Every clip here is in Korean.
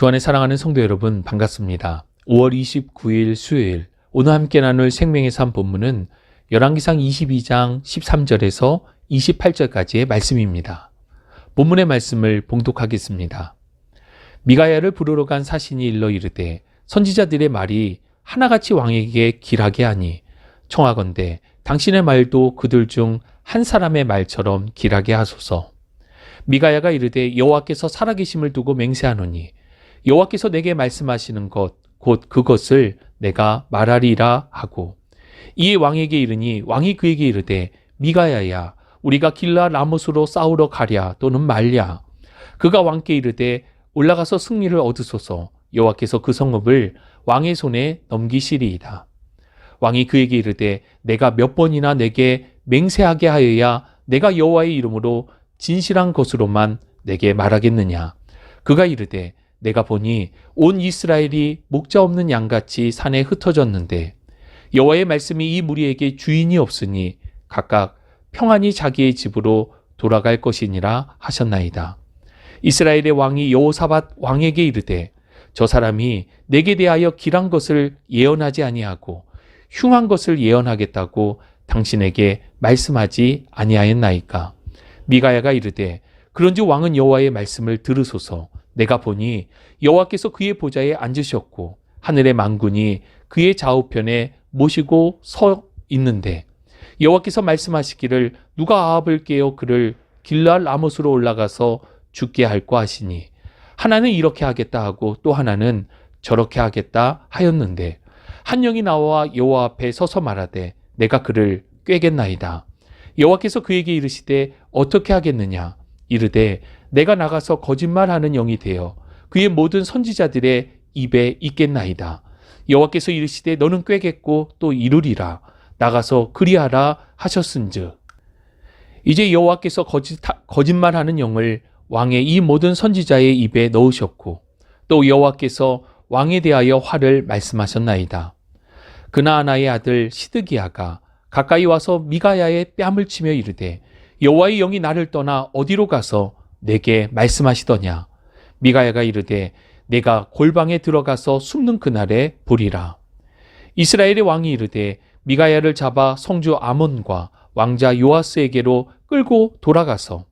주 안에 사랑하는 성도 여러분, 반갑습니다. 5월 29일 수요일, 오늘 함께 나눌 생명의 삶 본문은 열왕기상 22장 13절에서 28절까지의 말씀입니다. 본문의 말씀을 봉독하겠습니다. 미가야를 부르러 간 사신이 일러 이르되 선지자들의 말이 하나같이 왕에게 길하게 하니 청하건대 당신의 말도 그들 중 한 사람의 말처럼 길하게 하소서. 미가야가 이르되 여호와께서 살아계심을 두고 맹세하노니 여호와께서 내게 말씀하시는 것 곧 그것을 내가 말하리라 하고, 이에 왕에게 이르니 왕이 그에게 이르되 미가야야, 우리가 길라 라못으로 싸우러 가랴 또는 말랴. 그가 왕께 이르되 올라가서 승리를 얻으소서. 여호와께서 그 성읍을 왕의 손에 넘기시리이다. 왕이 그에게 이르되 내가 몇 번이나 내게 맹세하게 하여야 내가 여호와의 이름으로 진실한 것으로만 내게 말하겠느냐. 그가 이르되 내가 보니 온 이스라엘이 목자 없는 양같이 산에 흩어졌는데 여호와의 말씀이 이 무리에게 주인이 없으니 각각 평안히 자기의 집으로 돌아갈 것이니라 하셨나이다. 이스라엘의 왕이 여호사밧 왕에게 이르되 저 사람이 내게 대하여 길한 것을 예언하지 아니하고 흉한 것을 예언하겠다고 당신에게 말씀하지 아니하였나이까. 미가야가 이르되 그런즉 왕은 여호와의 말씀을 들으소서. 내가 보니 여호와께서 그의 보좌에 앉으셨고 하늘의 만군이 그의 좌우편에 모시고 서 있는데 여호와께서 말씀하시기를 누가 아합을 깨어 그를 길르앗 라못으로 올라가서 죽게 할까 하시니 하나는 이렇게 하겠다 하고 또 하나는 저렇게 하겠다 하였는데 한 영이 나와 여호와 앞에 서서 말하되 내가 그를 꾀겠나이다. 여호와께서 그에게 이르시되 어떻게 하겠느냐. 이르되 내가 나가서 거짓말하는 영이 되어 그의 모든 선지자들의 입에 있겠나이다. 여호와께서 이르시되 너는 꾀겠고 또 이루리라. 나가서 그리하라 하셨은즉. 이제 여호와께서 거짓말하는 영을 왕의 이 모든 선지자의 입에 넣으셨고 또 여호와께서 왕에 대하여 화를 말씀하셨나이다. 그나아나의 아들 시드기야가 가까이 와서 미가야의 뺨을 치며 이르되 여호와의 영이 나를 떠나 어디로 가서 내게 말씀하시더냐. 미가야가 이르되 내가 골방에 들어가서 숨는 그날에 보리라. 이스라엘의 왕이 이르되 미가야를 잡아 성주 아몬과 왕자 요아스에게로 끌고 돌아가서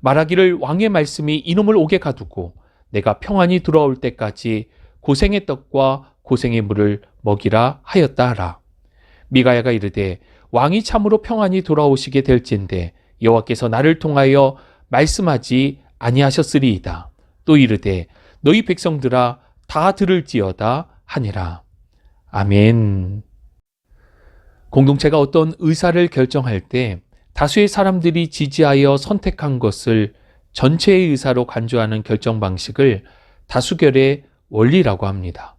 말하기를 왕의 말씀이 이놈을 옥에 가두고 내가 평안히 돌아올 때까지 고생의 떡과 고생의 물을 먹이라 하였다 하라. 미가야가 이르되 왕이 참으로 평안히 돌아오시게 될진데 여호와께서 나를 통하여 말씀하지 아니하셨으리이다. 또 이르되 너희 백성들아 다 들을지어다 하니라. 아멘. 공동체가 어떤 의사를 결정할 때 다수의 사람들이 지지하여 선택한 것을 전체의 의사로 간주하는 결정 방식을 다수결의 원리라고 합니다.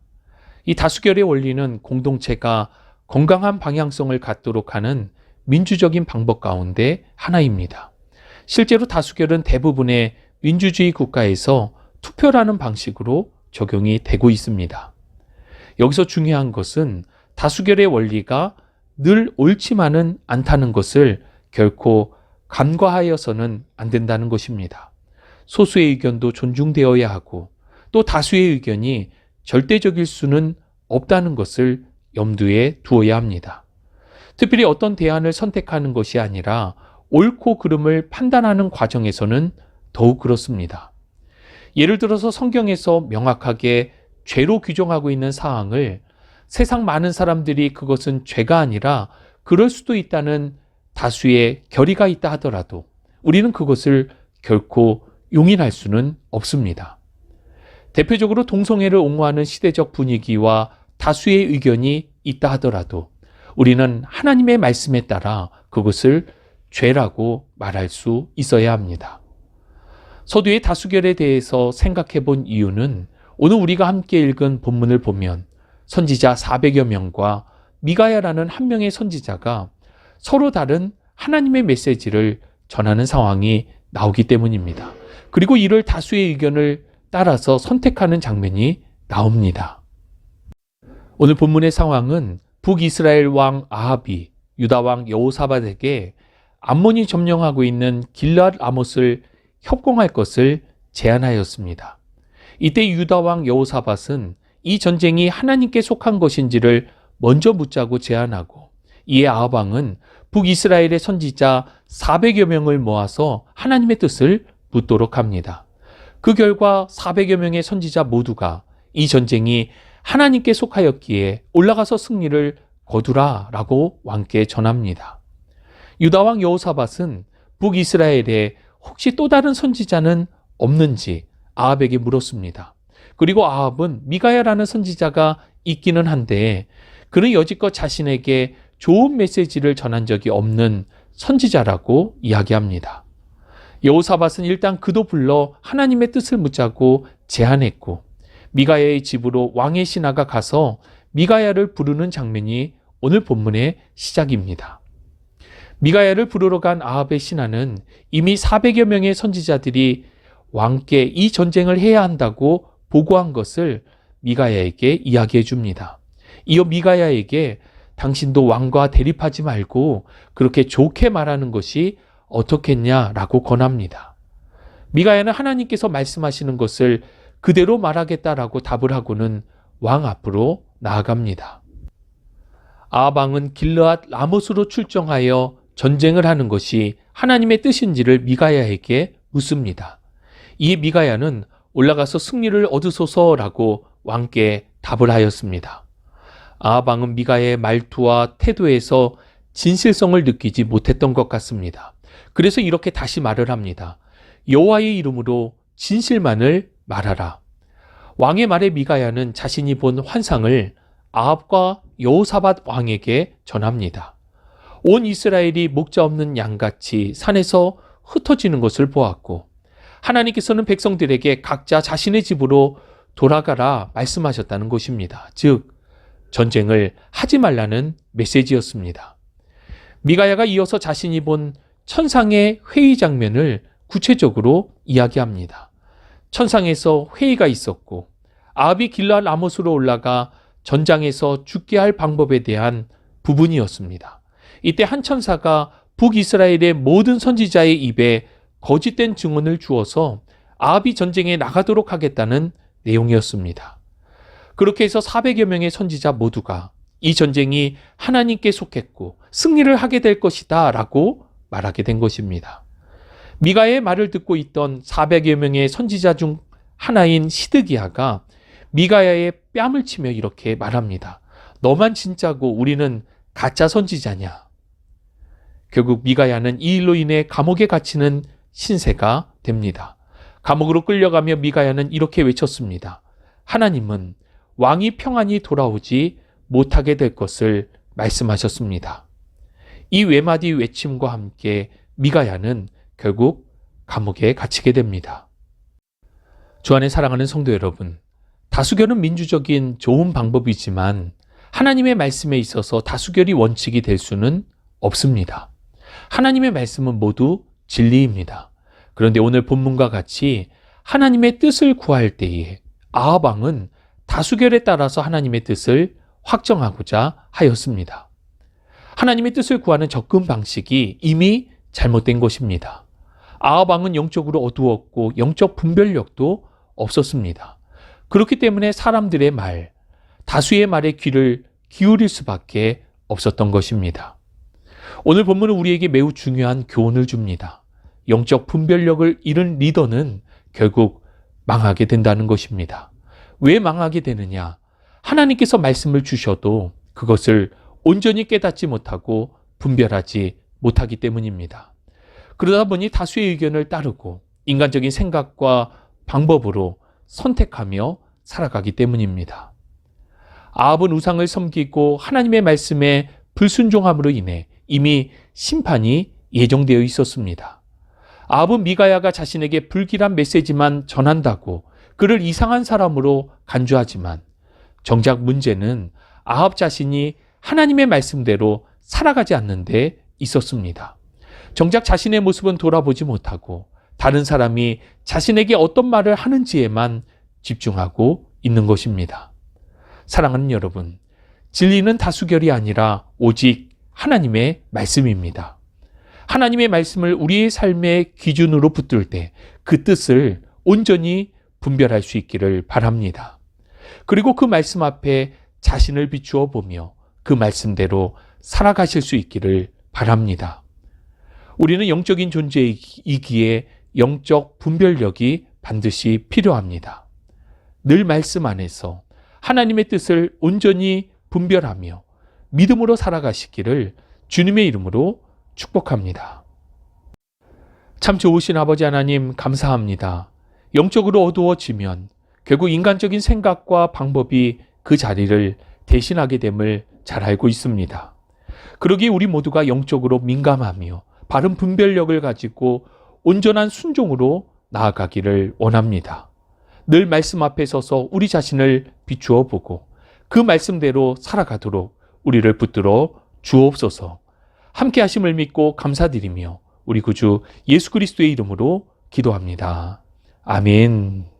이 다수결의 원리는 공동체가 건강한 방향성을 갖도록 하는 민주적인 방법 가운데 하나입니다. 실제로 다수결은 대부분의 민주주의 국가에서 투표라는 방식으로 적용이 되고 있습니다. 여기서 중요한 것은 다수결의 원리가 늘 옳지만은 않다는 것을 결코 간과하여서는 안 된다는 것입니다. 소수의 의견도 존중되어야 하고 또 다수의 의견이 절대적일 수는 없다는 것을 염두에 두어야 합니다. 특별히 어떤 대안을 선택하는 것이 아니라 옳고 그름을 판단하는 과정에서는 더욱 그렇습니다. 예를 들어서 성경에서 명확하게 죄로 규정하고 있는 사항을 세상 많은 사람들이 그것은 죄가 아니라 그럴 수도 있다는 다수의 결의가 있다 하더라도 우리는 그것을 결코 용인할 수는 없습니다. 대표적으로 동성애를 옹호하는 시대적 분위기와 다수의 의견이 있다 하더라도 우리는 하나님의 말씀에 따라 그것을 죄라고 말할 수 있어야 합니다. 서두의 다수결에 대해서 생각해 본 이유는 오늘 우리가 함께 읽은 본문을 보면 선지자 400여 명과 미가야라는 한 명의 선지자가 서로 다른 하나님의 메시지를 전하는 상황이 나오기 때문입니다. 그리고 이를 다수의 의견을 따라서 선택하는 장면이 나옵니다. 오늘 본문의 상황은 북이스라엘 왕 아합이 유다 왕 여호사밧에게 암몬이 점령하고 있는 길르앗 라못을 협공할 것을 제안하였습니다. 이때 유다 왕 여호사밧은 이 전쟁이 하나님께 속한 것인지를 먼저 묻자고 제안하고, 이에 아합 왕은 북이스라엘의 선지자 400여 명을 모아서 하나님의 뜻을 묻도록 합니다. 그 결과 400여 명의 선지자 모두가 이 전쟁이 하나님께 속하였기에 올라가서 승리를 거두라 라고 왕께 전합니다. 유다 왕 여호사밧은 북이스라엘에 혹시 또 다른 선지자는 없는지 아합에게 물었습니다. 그리고 아합은 미가야라는 선지자가 있기는 한데 그는 여지껏 자신에게 좋은 메시지를 전한 적이 없는 선지자라고 이야기합니다. 여호사밧은 일단 그도 불러 하나님의 뜻을 묻자고 제안했고, 미가야의 집으로 왕의 신하가 가서 미가야를 부르는 장면이 오늘 본문의 시작입니다. 미가야를 부르러 간 아합의 신하는 이미 400여 명의 선지자들이 왕께 이 전쟁을 해야 한다고 보고한 것을 미가야에게 이야기해 줍니다. 이어 미가야에게 당신도 왕과 대립하지 말고 그렇게 좋게 말하는 것이 어떻겠냐라고 권합니다. 미가야는 하나님께서 말씀하시는 것을 그대로 말하겠다라고 답을 하고는 왕 앞으로 나아갑니다. 아합 왕은 길르앗 라못으로 출정하여 전쟁을 하는 것이 하나님의 뜻인지를 미가야에게 묻습니다. 이에 미가야는 올라가서 승리를 얻으소서라고 왕께 답을 하였습니다. 아합 왕은 미가야의 말투와 태도에서 진실성을 느끼지 못했던 것 같습니다. 그래서 이렇게 다시 말을 합니다. 여호와의 이름으로 진실만을 말하라. 왕의 말에 미가야는 자신이 본 환상을 아합과 여호사밧 왕에게 전합니다. 온 이스라엘이 목자 없는 양같이 산에서 흩어지는 것을 보았고, 하나님께서는 백성들에게 각자 자신의 집으로 돌아가라 말씀하셨다는 것입니다. 즉, 전쟁을 하지 말라는 메시지였습니다. 미가야가 이어서 자신이 본 천상의 회의 장면을 구체적으로 이야기합니다. 천상에서 회의가 있었고, 아합이 길르앗 라못으로 올라가 전장에서 죽게 할 방법에 대한 부분이었습니다. 이때 한 천사가 북이스라엘의 모든 선지자의 입에 거짓된 증언을 주어서 아합이 전쟁에 나가도록 하겠다는 내용이었습니다. 그렇게 해서 400여 명의 선지자 모두가 이 전쟁이 하나님께 속했고 승리를 하게 될 것이다 라고 말하게 된 것입니다. 미가의 말을 듣고 있던 400여 명의 선지자 중 하나인 시드기야가 미가야의 뺨을 치며 이렇게 말합니다. 너만 진짜고 우리는 가짜 선지자냐? 결국 미가야는 이 일로 인해 감옥에 갇히는 신세가 됩니다. 감옥으로 끌려가며 미가야는 이렇게 외쳤습니다. 하나님은 왕이 평안히 돌아오지 못하게 될 것을 말씀하셨습니다. 이 외마디 외침과 함께 미가야는 결국 감옥에 갇히게 됩니다. 주 안에 사랑하는 성도 여러분, 다수결은 민주적인 좋은 방법이지만 하나님의 말씀에 있어서 다수결이 원칙이 될 수는 없습니다. 하나님의 말씀은 모두 진리입니다. 그런데 오늘 본문과 같이 하나님의 뜻을 구할 때에 아합 왕은 다수결에 따라서 하나님의 뜻을 확정하고자 하였습니다. 하나님의 뜻을 구하는 접근 방식이 이미 잘못된 것입니다. 아합 왕은 영적으로 어두웠고 영적 분별력도 없었습니다. 그렇기 때문에 사람들의 말, 다수의 말에 귀를 기울일 수밖에 없었던 것입니다. 오늘 본문은 우리에게 매우 중요한 교훈을 줍니다. 영적 분별력을 잃은 리더는 결국 망하게 된다는 것입니다. 왜 망하게 되느냐? 하나님께서 말씀을 주셔도 그것을 온전히 깨닫지 못하고 분별하지 못하기 때문입니다. 그러다 보니 다수의 의견을 따르고 인간적인 생각과 방법으로 선택하며 살아가기 때문입니다. 아합은 우상을 섬기고 하나님의 말씀에 불순종함으로 인해 이미 심판이 예정되어 있었습니다. 아합은 미가야가 자신에게 불길한 메시지만 전한다고 그를 이상한 사람으로 간주하지만 정작 문제는 아합 자신이 하나님의 말씀대로 살아가지 않는 데 있었습니다. 정작 자신의 모습은 돌아보지 못하고 다른 사람이 자신에게 어떤 말을 하는지에만 집중하고 있는 것입니다. 사랑하는 여러분, 진리는 다수결이 아니라 오직 하나님의 말씀입니다. 하나님의 말씀을 우리의 삶의 기준으로 붙들 때 그 뜻을 온전히 분별할 수 있기를 바랍니다. 그리고 그 말씀 앞에 자신을 비추어 보며 그 말씀대로 살아가실 수 있기를 바랍니다. 우리는 영적인 존재이기에 영적 분별력이 반드시 필요합니다. 늘 말씀 안에서 하나님의 뜻을 온전히 분별하며 믿음으로 살아가시기를 주님의 이름으로 축복합니다. 참 좋으신 아버지 하나님 감사합니다. 영적으로 어두워지면 결국 인간적인 생각과 방법이 그 자리를 대신하게 됨을 잘 알고 있습니다. 그러기에 우리 모두가 영적으로 민감하며 바른 분별력을 가지고 온전한 순종으로 나아가기를 원합니다. 늘 말씀 앞에 서서 우리 자신을 비추어 보고 그 말씀대로 살아가도록 우리를 붙들어 주옵소서. 함께 하심을 믿고 감사드리며 우리 구주 예수 그리스도의 이름으로 기도합니다. 아멘.